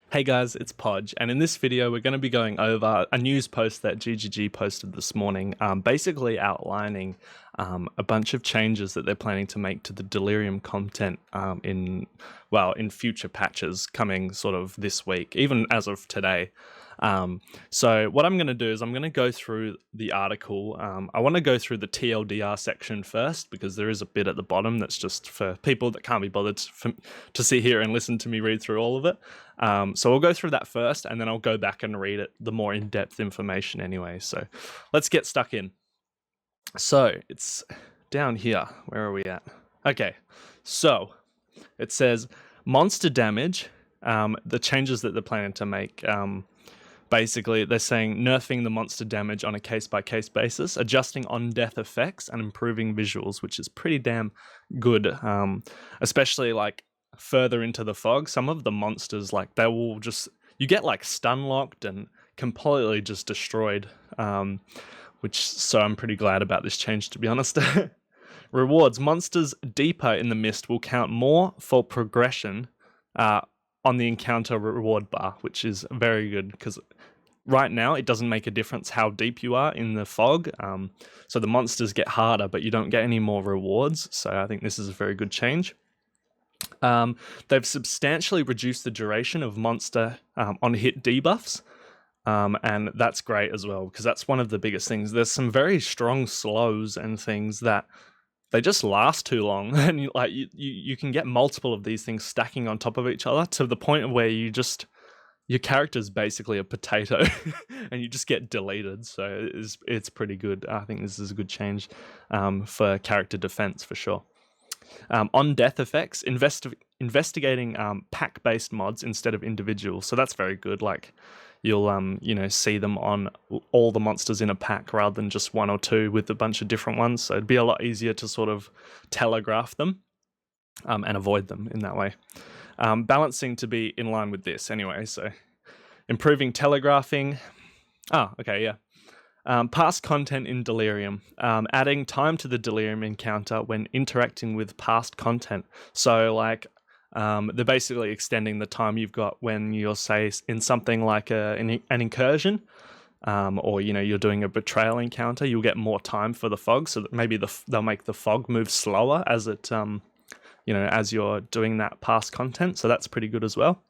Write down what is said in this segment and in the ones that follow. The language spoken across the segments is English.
Hey guys, it's Podge, and in this video we're going to be going over a news post that GGG posted this morning, basically outlining a bunch of changes that they're planning to make to the Delirium content in future patches coming sort of this week, even as of today. So what I'm going to do is I'm going to go through the article. I want to go through the TLDR section first because there is a bit at the bottom that's just for people that can't be bothered to sit here and listen to me read through all of it. So we'll go through that first, and then I'll go back and read it, the more in-depth information anyway. So let's get stuck in. So it's down here. Where are we at? Okay, so it says monster damage, the changes that they're planning to make. Basically, they're saying nerfing the monster damage on a case-by-case basis, adjusting on-death effects, and improving visuals, which is pretty damn good, especially like further into the fog. Some of the monsters, like, they will just, you get like stun locked and completely just destroyed, so I'm pretty glad about this change, to be honest. Rewards: monsters deeper in the mist will count more for progression on the encounter reward bar, which is very good because right now it doesn't make a difference how deep you are in the fog. So the monsters get harder, but you don't get any more rewards. So I think this is a very good change. They've substantially reduced the duration of monster on hit debuffs. And that's great as well, because that's one of the biggest things. There's some very strong slows and things that they just last too long, and you can get multiple of these things stacking on top of each other to the point where your character's basically a potato and you just get deleted. So it's pretty good. I think this is a good change for character defense for sure. On death effects, investigating pack-based mods instead of individual. So that's very good. Like, you'll see them on all the monsters in a pack rather than just one or two with a bunch of different ones. So it'd be a lot easier to sort of telegraph them and avoid them in that way. Balancing to be in line with this anyway. So improving telegraphing. Okay, yeah. Past content in Delirium, adding time to the Delirium encounter when interacting with past content. So like, they're basically extending the time you've got when you're, say, in something like an incursion, or you're doing a betrayal encounter. You'll get more time for the fog, so that maybe they'll make the fog move slower as it as you're doing that past content. So that's pretty good as well.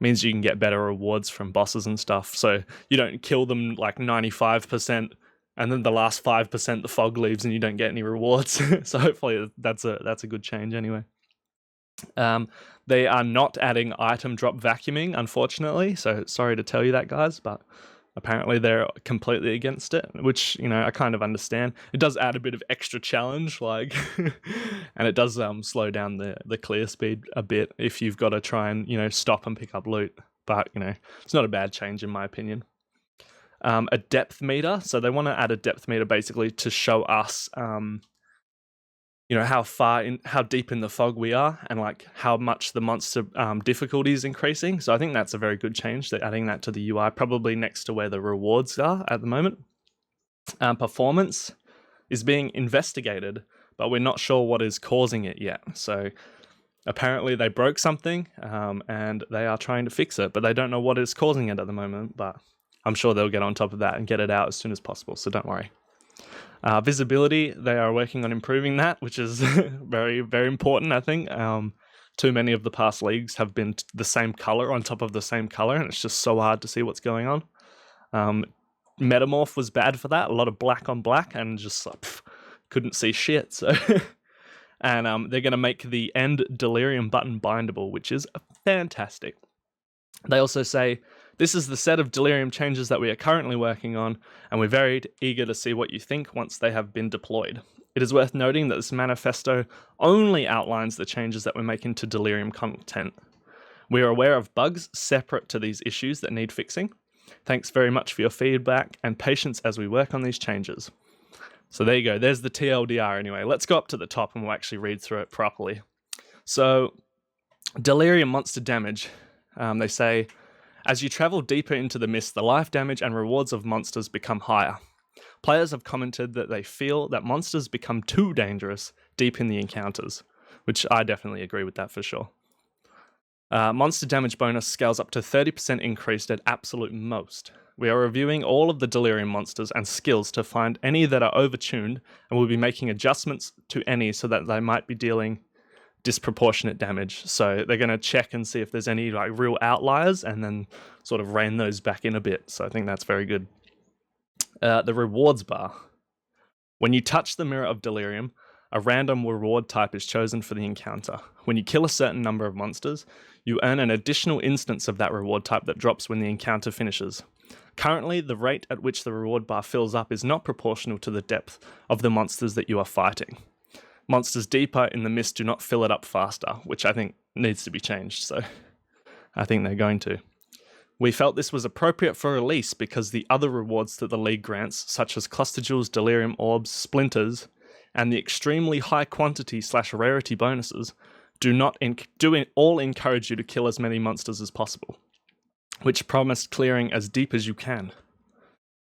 Means you can get better rewards from bosses and stuff. So you don't kill them like 95%, and then the last 5% the fog leaves and you don't get any rewards. So hopefully that's a good change anyway. They are not adding item drop vacuuming, unfortunately. So sorry to tell you that, guys, but apparently they're completely against it, which, I kind of understand. It does add a bit of extra challenge, like, and it does slow down the clear speed a bit if you've got to try and, stop and pick up loot. But, it's not a bad change in my opinion. A depth meter. So they want to add a depth meter basically to show us, how deep in the fog we are, and like how much the monster difficulty is increasing. So I think that's a very good change. They're adding that to the UI, probably next to where the rewards are at the moment. Performance is being investigated, but we're not sure what is causing it yet. So apparently they broke something, and they are trying to fix it, but they don't know what is causing it at the moment. But I'm sure they'll get on top of that and get it out as soon as possible, so don't worry. Visibility, they are working on improving that, which is very, very important, I think. Too many of the past leagues have been the same color on top of the same color, and it's just so hard to see what's going on. Metamorph was bad for that, a lot of black on black, and just couldn't see shit. So, and they're going to make the End Delirium button bindable, which is fantastic. They also say, this is the set of Delirium changes that we are currently working on, and we're very eager to see what you think once they have been deployed. It is worth noting that this manifesto only outlines the changes that we're making to Delirium content. We are aware of bugs separate to these issues that need fixing. Thanks very much for your feedback and patience as we work on these changes. So there you go, there's the TLDR anyway. Let's go up to the top and we'll actually read through it properly. So, Delirium monster damage. They say, as you travel deeper into the mist, the life damage and rewards of monsters become higher. Players have commented that they feel that monsters become too dangerous deep in the encounters, which I definitely agree with that for sure. Monster damage bonus scales up to 30% increased at absolute most. We are reviewing all of the Delirium monsters and skills to find any that are overtuned, and we'll be making adjustments to any so that they might be dealing disproportionate damage. So they're going to check and see if there's any like real outliers and then sort of rein those back in a bit. So I think that's very good. The rewards bar. When you touch the Mirror of Delirium, a random reward type is chosen for the encounter. When you kill a certain number of monsters, you earn an additional instance of that reward type that drops when the encounter finishes. Currently, the rate at which the reward bar fills up is not proportional to the depth of the monsters that you are fighting. Monsters deeper in the mist do not fill it up faster, which I think needs to be changed, so I think they're going to. We felt this was appropriate for release because the other rewards that the League grants, such as Cluster Jewels, Delirium Orbs, Splinters, and the extremely high quantity / rarity bonuses, do all encourage you to kill as many monsters as possible, which promised clearing as deep as you can.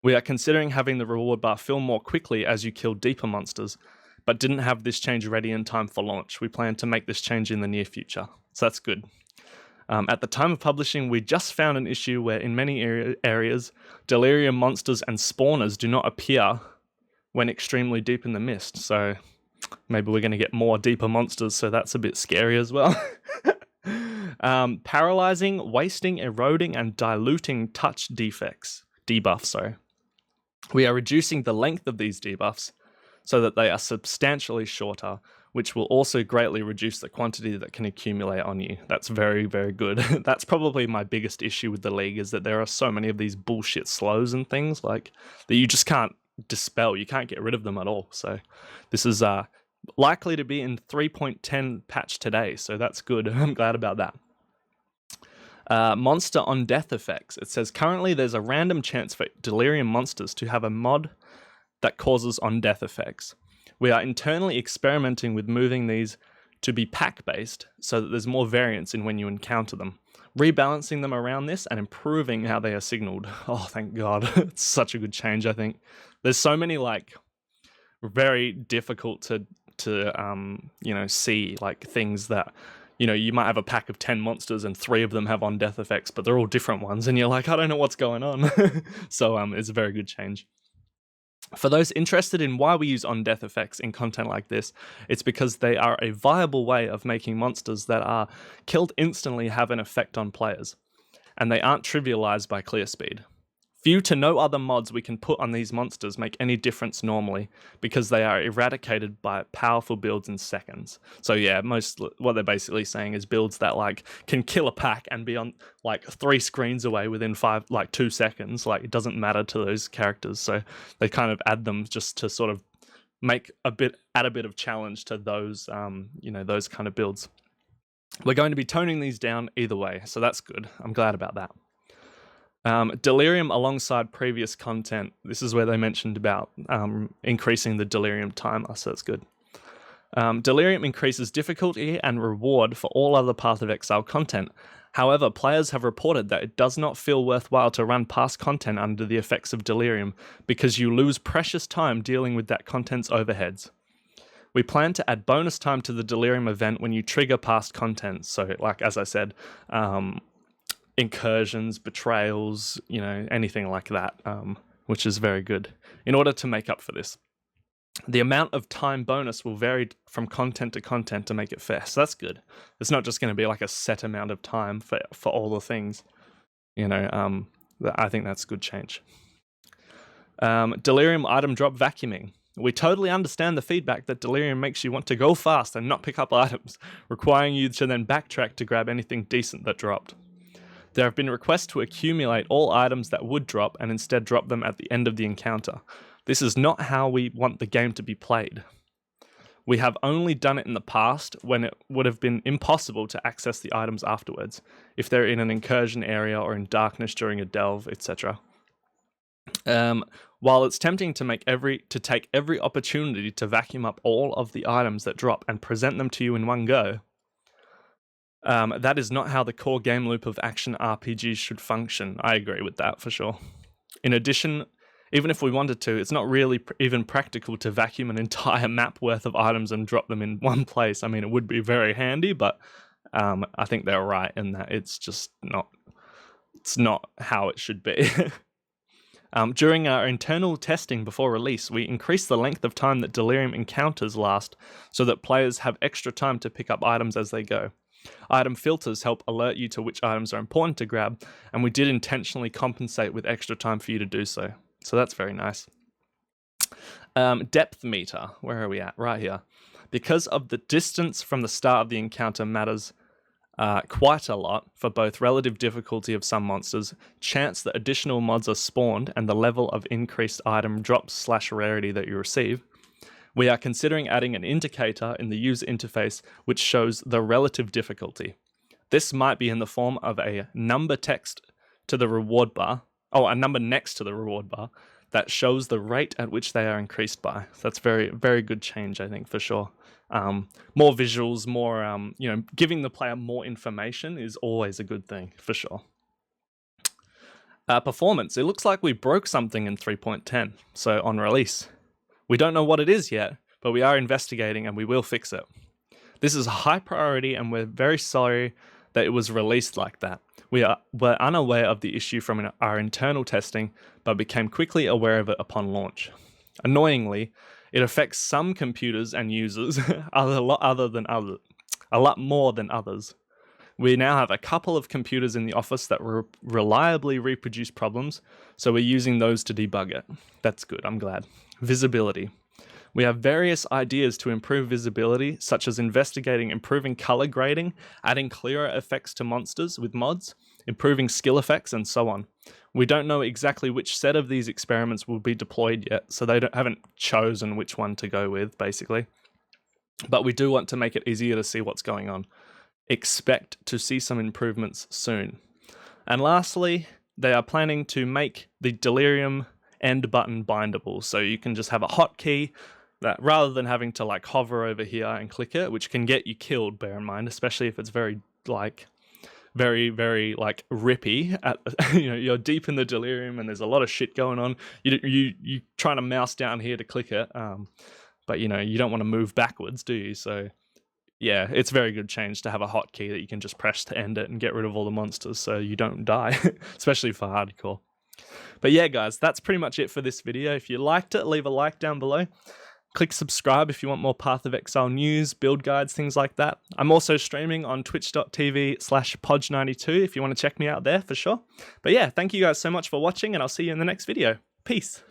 We are considering having the reward bar fill more quickly as you kill deeper monsters, but didn't have this change ready in time for launch. We plan to make this change in the near future, so that's good. At the time of publishing, we just found an issue where in many areas, Delirium monsters and spawners do not appear when extremely deep in the mist, so maybe we're going to get more deeper monsters, so that's a bit scary as well. Paralyzing, wasting, eroding, and diluting touch debuffs. We are reducing the length of these debuffs so that they are substantially shorter, which will also greatly reduce the quantity that can accumulate on you. That's very, very good. That's probably my biggest issue with the League, is that there are so many of these bullshit slows and things like that you just can't dispel. You can't get rid of them at all. So this is likely to be in 3.10 patch today, so that's good. I'm glad about that. Monster on death effects. It says currently there's a random chance for Delirium monsters to have a mod that causes on death effects. We are internally experimenting with moving these to be pack-based so that there's more variance in when you encounter them, rebalancing them around this and improving how they are signaled. Oh, thank God. It's such a good change, I think. There's so many like very difficult to see like things that, you might have a pack of 10 monsters and 3 of them have on death effects, but they're all different ones and you're like, I don't know what's going on. So it's a very good change. For those interested in why we use on-death effects in content like this, it's because they are a viable way of making monsters that are killed instantly have an effect on players, and they aren't trivialized by clear speed. Few to no other mods we can put on these monsters make any difference normally, because they are eradicated by powerful builds in seconds. So yeah, what they're basically saying is builds that like can kill a pack and be on like 3 screens away within 2 seconds. Like it doesn't matter to those characters. So they kind of add them just to sort of add a bit of challenge to those those kind of builds. We're going to be toning these down either way, so that's good. I'm glad about that. Delirium alongside previous content. This is where they mentioned about increasing the Delirium timer, so that's good. Delirium increases difficulty and reward for all other Path of Exile content. However, players have reported that it does not feel worthwhile to run past content under the effects of Delirium because you lose precious time dealing with that content's overheads. We plan to add bonus time to the Delirium event when you trigger past content. So, like as I said, incursions, betrayals, anything like that, which is very good, in order to make up for this. The amount of time bonus will vary from content to content to make it fair, so that's good. It's not just going to be like a set amount of time for all the things, I think that's a good change. Delirium item drop vacuuming. We totally understand the feedback that Delirium makes you want to go fast and not pick up items, requiring you to then backtrack to grab anything decent that dropped. There have been requests to accumulate all items that would drop and instead drop them at the end of the encounter. This is not how we want the game to be played. We have only done it in the past when it would have been impossible to access the items afterwards, if they're in an incursion area or in darkness during a delve, etc. While it's tempting to take every opportunity to vacuum up all of the items that drop and present them to you in one go, that is not how the core game loop of action RPGs should function. I agree with that for sure. In addition, even if we wanted to, it's not really even practical to vacuum an entire map worth of items and drop them in one place. I mean, it would be very handy, but I think they're right in that it's not how it should be. During our internal testing before release, we increased the length of time that Delirium encounters last so that players have extra time to pick up items as they go. Item filters help alert you to which items are important to grab, and we did intentionally compensate with extra time for you to do so. So that's very nice. Depth meter, where are we at? Right here. Because of the distance from the start of the encounter matters quite a lot for both relative difficulty of some monsters, chance that additional mods are spawned, and the level of increased item drops / rarity that you receive. We are considering adding an indicator in the user interface which shows the relative difficulty. This might be in the form of a number text to the reward bar, a number next to the reward bar that shows the rate at which they are increased by. So that's very, very good change, I think, for sure. More visuals, more, giving the player more information is always a good thing, for sure. Performance. It looks like we broke something in 3.10, so on release. We don't know what it is yet, but we are investigating and we will fix it. This is a high priority and we're very sorry that it was released like that. Were unaware of the issue from our internal testing, but became quickly aware of it upon launch. Annoyingly, it affects some computers and users a lot more than others. We now have a couple of computers in the office that reliably reproduce problems, so we're using those to debug it. That's good, I'm glad. Visibility. We have various ideas to improve visibility, such as investigating improving color grading, adding clearer effects to monsters with mods, improving skill effects, and so on. We don't know exactly which set of these experiments will be deployed yet, so they haven't chosen which one to go with, basically. But we do want to make it easier to see what's going on. Expect to see some improvements soon. And lastly, they are planning to make the Delirium end button bindable, so you can just have a hotkey that rather than having to like hover over here and click it, which can get you killed, bear in mind, especially if it's very rippy at you're deep in the Delirium and there's a lot of shit going on. You trying to mouse down here to click it, but you don't want to move backwards, do you? So yeah, it's a very good change to have a hotkey that you can just press to end it and get rid of all the monsters so you don't die, especially for hardcore. But yeah, guys, that's pretty much it for this video. If you liked it, leave a like down below. Click subscribe if you want more Path of Exile news, build guides, things like that. I'm also streaming on twitch.tv/Podge92 if you want to check me out there for sure. But yeah, thank you guys so much for watching and I'll see you in the next video. Peace.